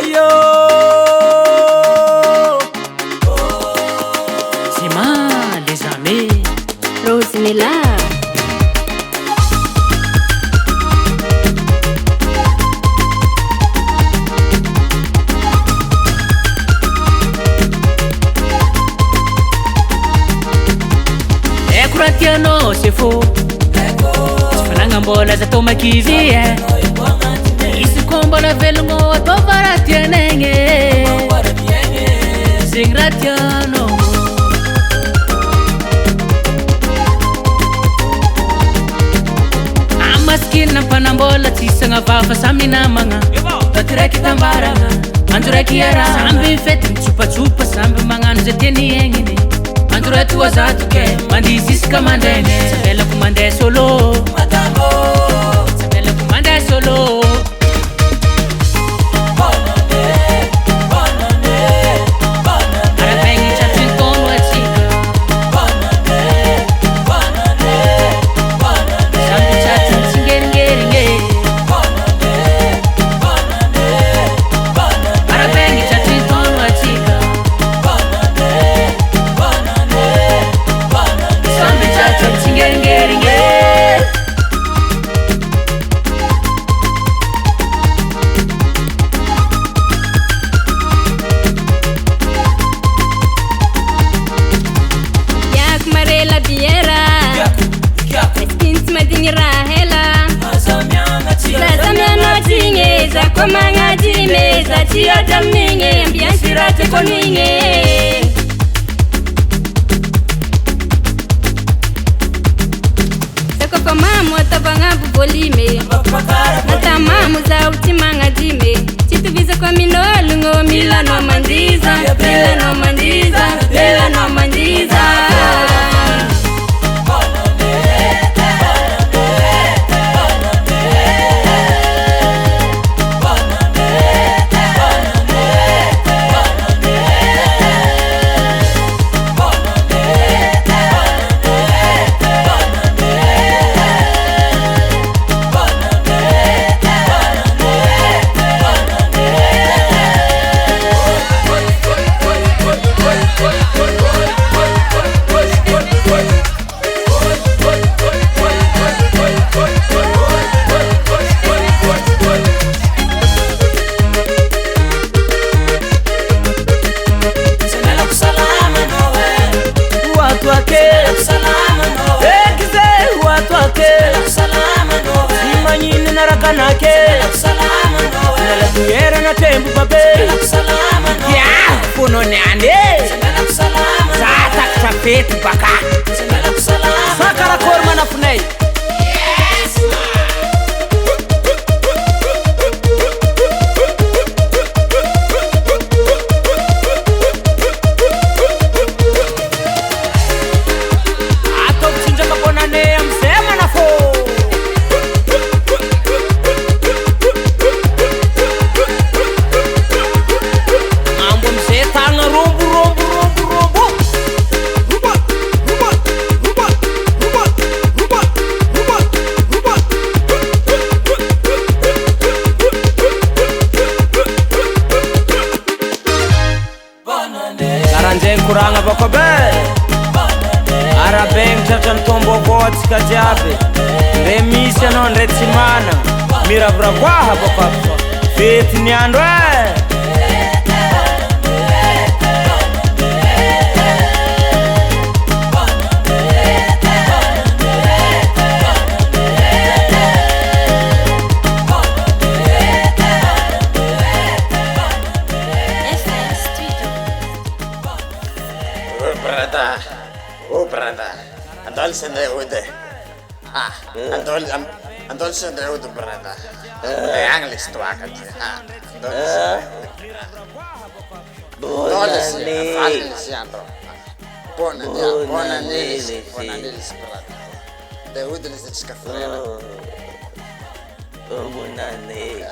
Oyo Zema les amis Rosinela Kuratiano c'est faux Sifananga mbola za tomakizi Isi kombola velungo tovaratianenge Singratiano Amaskin na panambola tisanga vafa samina manga Tatiraki tambaranga Anjuraki yara Sambi feti chupa sambi manganu zeteni yengine Android was out to get Mandis Kamandene Sabella Kumande solo Matambo Sabella Kumande solo Komanga dimeza tiota minge ambiansirate koninge Sako komamu atabanga bubolime Natamamu za utimanga dime Chituviza kwa minolungo milano mandiza Milano mandiza Milano mandiza Nala tuyera na tembu babe Ya puno neande Zata kutapeti baka Sakara korma na funei Ato kuchinja kapona ne amsema na fo Kuranga bakobe Arabeng chachan tombo gots kajabe Remisha non retimana Mira bravaha bakobe Feti nyandwe brother. Andol sende ude. Andol sende ude brother. English tu akan. Andol sende. Bonanils brother. De ude les skafrera. Bonanils.